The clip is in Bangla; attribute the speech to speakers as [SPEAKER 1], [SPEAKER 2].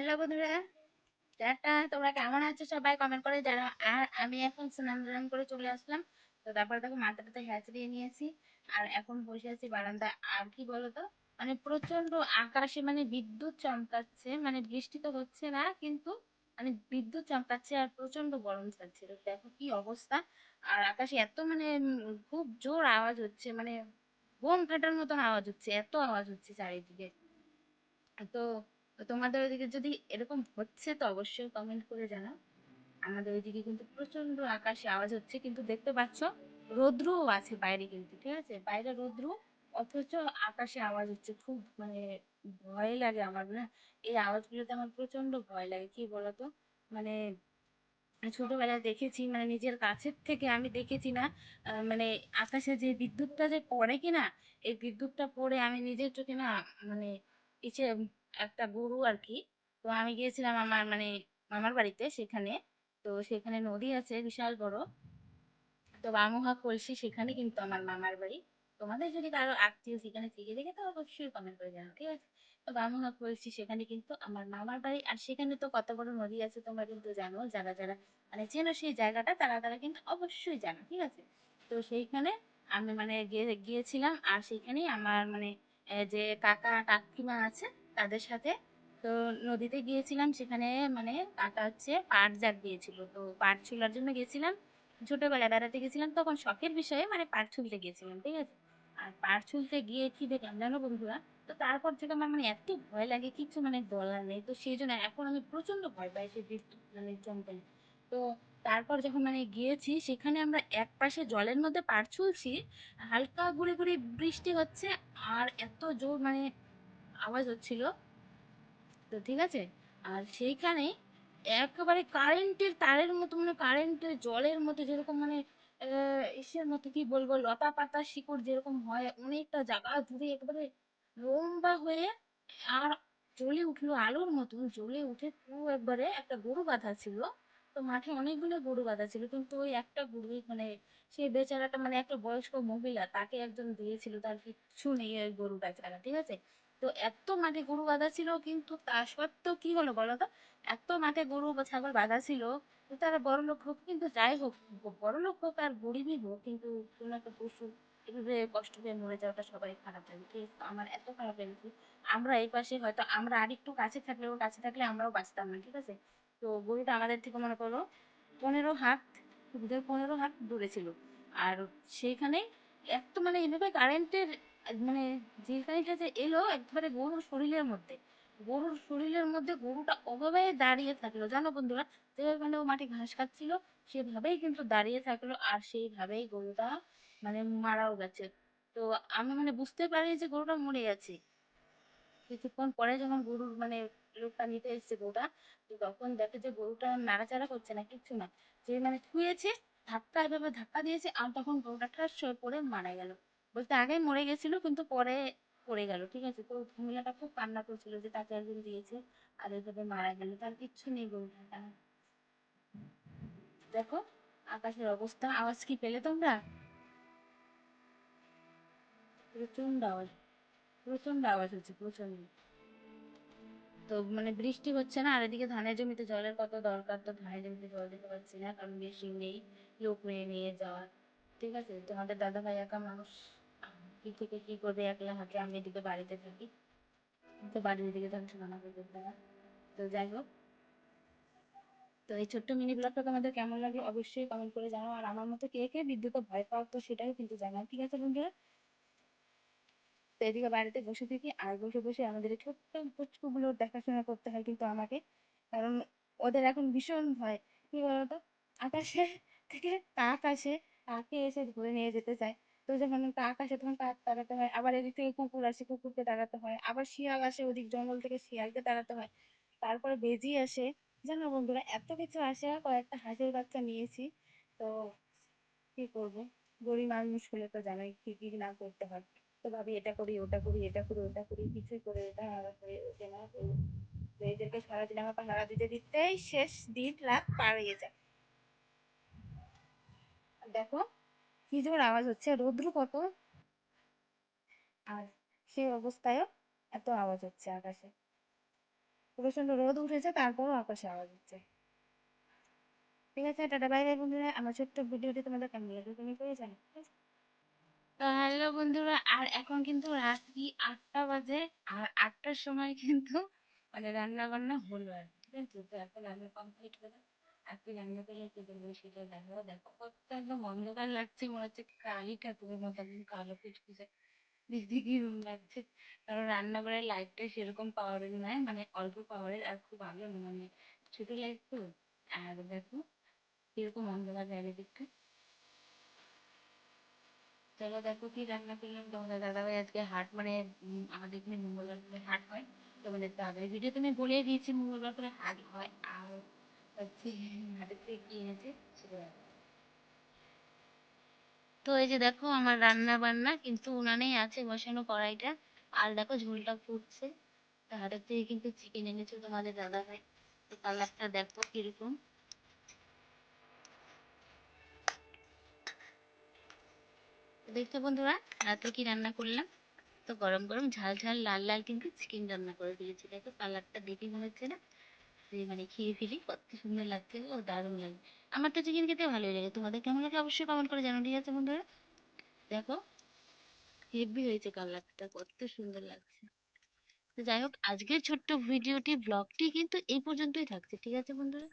[SPEAKER 1] হ্যালো বন্ধুরা, তোমরা কেমন আছো? সবাই কমেন্ট করে জানাও। আর আমি এখন স্নান টান করে চলে আসলাম। তো তারপরে দেখো মাথাটাতে হ্যাচ দিয়ে নিয়েছি। আর এখন বসে আছি বারান্দায়। আর কি বলতো, মানে প্রচন্ড আকাশে মানে বিদ্যুৎ চমকাচ্ছে, মানে বৃষ্টি তো হচ্ছে না কিন্তু মানে বিদ্যুৎ চমকাচ্ছে আর প্রচন্ড গরম থাকছে। তো দেখো কি অবস্থা। আর আকাশে এত মানে খুব জোর আওয়াজ হচ্ছে, মানে বোম ফাটার মতন আওয়াজ হচ্ছে, এত আওয়াজ হচ্ছে চারিদিকে। তো তোমাদের ওইদিকে যদি এরকম হচ্ছে তো অবশ্যই কমেন্ট করে জানাও। আমাদের ওইদিকে কিন্তু প্রচন্ড আকাশে আওয়াজ হচ্ছে, কিন্তু দেখতে পাচ্ছ রৌদ্রও আছে বাইরে, কিন্তু ঠিক আছে বাইরে রৌদ্র, অথচ আকাশে আওয়াজ হচ্ছে। খুব মানে ভয় লাগে আমার না, এই আওয়াজগুলোতে আমার প্রচন্ড ভয় লাগে। কি বলতো, মানে ছোটবেলায় দেখেছি, মানে নিজের কাছের থেকে আমি দেখেছি না, মানে আকাশে যে বিদ্যুৎটা যে পড়ে কিনা, এই বিদ্যুৎটা পড়ে আমি নিজের চোখে না, মানে ইসে একটা গরু আর কি। তো আমি গিয়েছিলাম আমার মানে মামার বাড়িতে, সেখানে তো সেখানে নদী আছে বিশাল বড়। তো বামুহা কলসি, সেখানে কিন্তু আমার মামার বাড়ি। তোমাদের যদি কারো আত্মীয় সেখানে থেকে দেখে তো অবশ্যই কমেন্ট করে জানাও, ঠিক আছে? তো বামুহা কলসি, সেখানে কিন্তু আমার মামার বাড়ি। আর সেখানে তো কত বড় নদী আছে তোমরা কিন্তু জানো, যারা যারা মানে চেনো সেই জায়গাটা, তারা তারা কিন্তু অবশ্যই জানো, ঠিক আছে? তো সেইখানে আমি মানে গিয়েছিলাম। আর সেইখানেই আমার মানে যে কাকা কাকিমা আছে তাদের সাথে, তো নদীতে গিয়েছিলাম। সেখানে মানে কাকা হচ্ছে পাট জাগ দিয়েছিল, তো পাট ছোলার জন্য গেছিলাম। ছোটবেলায় বেড়াতে গেছিলাম, তখন শখের বিষয়ে মানে পাট ছুলতে গেছিলাম, ঠিক আছে? আর পাট ছুলতে গিয়ে কি দেখলাম জানো বন্ধুরা, তো তারপর থেকে আমার মানে এত ভয় লাগে, কিছু মানে বলার নেই। তো সেই জন্য এখন আমি প্রচন্ড ভয় পাই সেই বিদ্যুৎ মানে চমকালে। তো তারপর যখন মানে গিয়েছি, সেখানে আমরা এক পাশে জলের মধ্যে পাট ছুলছি, হালকা গুড়ি গুড়ি বৃষ্টি হচ্ছে, আর এত জোর মানে আওয়াজ হচ্ছিল। তো ঠিক আছে, আর সেইখানে একেবারে কারেন্টের তারের মতো, মানে কারেন্টের জলের মতো যেরকম মানে ইসের মতো, কি বলবো, লতা পাতা শিকড় যেরকম হয় অনেকটা জায়গা জুড়ে একেবারে লম্বা হয়ে, আর জ্বলে উঠলো আলোর মতন, জ্বলে উঠে পুরো একবারে একটা গরু বাঁধা ছিল। তো মাঠে অনেকগুলো গরু বাঁধা ছিল, কিন্তু ওই একটা গরুই মানে সেই বেচারাটা মানে একটা বয়স্ক মহিলা, তাকে একজন দিয়েছিল, তার কিচ্ছু নেই ওই গরু বেচারা, ঠিক আছে? তো এত মাঠে গরু বাঁধা ছিল, কিন্তু তা সত্ত্বেও কি হলো বলো তো, এত মাঠে গরু বা ছাগল বাঁধা ছিল, তো তারা বড় লোক হোক, কিন্তু যাই হোক, বড় লোক হোক আর গরিবই হোক, কিন্তু কোনো একটা পশু এভাবে কষ্ট পেয়ে মরে যাওয়াটা সবাই খারাপ লাগে, ঠিক আছে? তো আমার এত খারাপ লেগেছে। আমরা এই পাশে হয়তো আমরা আরেকটু কাছে থাকলে, ওর কাছে থাকলে আমরাও বাঁচতাম না, ঠিক আছে? তো গরুটা আমাদের থেকে মনে করো 15 হাত, 15 হাত দূরে ছিল। আর সেইখানে এত মানে এভাবে কারেন্টের মানে যেখানটা যে এলো একবারে গরুর শরীরের মধ্যে, গরুর শরীরের মধ্যে গরুটা ওভাবে দাঁড়িয়ে থাকলো, জানো বন্ধুরা? যেভাবে মানে ও মাঠে ঘাস খাচ্ছিল, সেভাবেই কিন্তু দাঁড়িয়ে থাকলো, আর সেইভাবেই গরুটা মানে মারাও গেছে। তো আমি মানে বুঝতে পারি যে গরুটা মরে গেছে। কিছুক্ষণ পরে যখন গরুর মানে লোকটা নিতে এসেছে গরুটা, তো তখন দেখে যে গরুটা নাড়াচাড়া করছে না, কিচ্ছু না, যে মানে শুয়েছে, ধাক্কা এভাবে ধাক্কা দিয়েছে, আর তখন গরুটা ঠাস হয়ে পড়ে মারা গেল। বলতে আগেই মরে গেছিল, কিন্তু পরে পড়ে গেল, ঠিক আছে? তো মহিলাটা খুব কান্না করছিল যে তাকে একজন দিয়েছে আর এভাবে মারা গেল, তার কিচ্ছু নেই গরুটা। দেখো আকাশের অবস্থা। আওয়াজ কি পেলে তোমরা? প্রচন্ড আওয়াজ, প্রচন্ড আওয়াজ হচ্ছে, প্রচন্ড। তো মানে বৃষ্টি হচ্ছে না, আর এদিকে ধানের জমিতে জলের কত দরকার, তো ধানের জমিতে জল দিতে পারছি না, কারণ বেশি নেই লোক নিয়ে যাওয়ার, ঠিক আছে? তোমাদের দাদা ভাই একা মানুষ, কি থেকে কি করবে একলা হাতে, আমি এদিকে বাড়িতে থাকি, তো বাড়ির দিকে তখন শোনা করতে না। তো যাই হোক, তো এই ছোট্ট মিনি ব্লগটা তোমাদের কেমন লাগলো অবশ্যই কমেন্ট করে জানাও। আর আমার মতো কে কে বিদ্যুৎ ভয় পাও তো সেটাও কিন্তু জানাও, ঠিক আছে বন্ধুরা? তো এদিকে বাড়িতে বসে থাকি, আর বসে বসে আমাদের এই ছোট্ট পুচকুগুলোর দেখাশোনা করতে হয় কিন্তু আমাকে, কারণ ওদের এখন ভীষণ ভয়। কি বলতো, আকাশে থেকে কাক আসে, কাকে এসে ধরে নিয়ে যেতে চায়। তো যখন কাক আসে তখন কাক তাড়াতে হয়, আবার এদিক থেকে কুকুর আসে, কুকুরকে তাড়াতে হয়, আবার শিয়াল আসে ওদিক জঙ্গল থেকে, শিয়ালকে তাড়াতে হয়। তারপরে বেজি আসে, জানো বন্ধুরা এত কিছু আসে। আর কয়েকটা হাঁসের বাচ্চা নিয়েছি। তো কি করবো, গরিব মানুষ হলে তো জানোই কি কি না করতে হয়। তো ভাবি এটা করি ওটা করি, এটা করি ওটা করি, কিছুই করে ওঠা হয়ে ওঠে না। তো তো এদেরকে সারাদিন আমার পাহারা দিতে দিতেই শেষ দিন রাত পার হয়ে যায়। আর দেখো কি জোর আওয়াজ হচ্ছে, রৌদ্র কত, আর সেই অবস্থায়ও এত আওয়াজ হচ্ছে আকাশে। প্রচন্ড রোদ উঠেছে, তারপরও আকাশে আওয়াজ হচ্ছে। ঠিক আছে, টাটা বাই বাই বন্ধুরা। আমার ছোট্ট ভিডিওটি তোমাদের কেমন লাগলো তুমি করে জানো, ঠিক আছে? তো হ্যালো বন্ধুরা, আর এখন কিন্তু রাত্রি 8টা বাজে। আর 8টার সময় কিন্তু মানে রান্না বান্না হলো আর কি, ঠিক আছে? তো এখন রান্না কমপ্লিট করে আজকে রান্না করে খেতে বসে, সেটা দেখো দেখো কত একদম অন্ধকার লাগছে, মনে হচ্ছে কালী ঠাকুরের মতো একদম কালো কুচকুচে দেখতে কিরম লাগছে। কারণ রান্নাঘরের লাইটটা সেরকম পাওয়ারের নয়, মানে অল্প পাওয়ারের, আর খুব আলো মানে ছোট লাইট তো। আর দেখো কিরকম অন্ধকার চারিদিকটা। চলো দেখো কি রান্না করলাম। তোমাদের দাদাভাই আজকে হাট, মানে আমাদের এখানে মঙ্গলবার করে হাট হয়। তোমাদের দাদার ভিডিও তুমি বলে দিয়েছি মঙ্গলবার করে হাট হয়। আর হচ্ছে হাটের থেকে কি এনেছে সেটা দেখো। তো এই যে দেখো আমার রান্না বান্না কিন্তু উনানেই আছে বসানো কড়াইটা। আর দেখো ঝোলটা ফুটছে। তো হাটের থেকে কিন্তু চিকেন এনেছে তোমাদের দাদাভাই। তো কালারটা দেখো কিরকম। তো দেখছো বন্ধুরা রাতে কি রান্না করলাম। তো গরম গরম ঝাল ঝাল লাল লাল কিন্তু চিকেন রান্না করে দিয়েছি। দেখো কালারটা দেখে মনে হচ্ছে না যে মানে খেয়ে ফেলি, কত সুন্দর লাগছে ও, দারুণ লাগে। আমার তো চিকেন খেতে ভালোই লাগে, তোমাদের কেমন লাগে অবশ্যই কমেন্ট করে জানো, ঠিক আছে বন্ধুরা? দেখো হেভি হয়েছে কালারটা, কত সুন্দর লাগছে। তো যাই হোক, আজকের ছোট্ট ভিডিওটি ব্লগটি কিন্তু এই পর্যন্তই থাকছে, ঠিক আছে বন্ধুরা?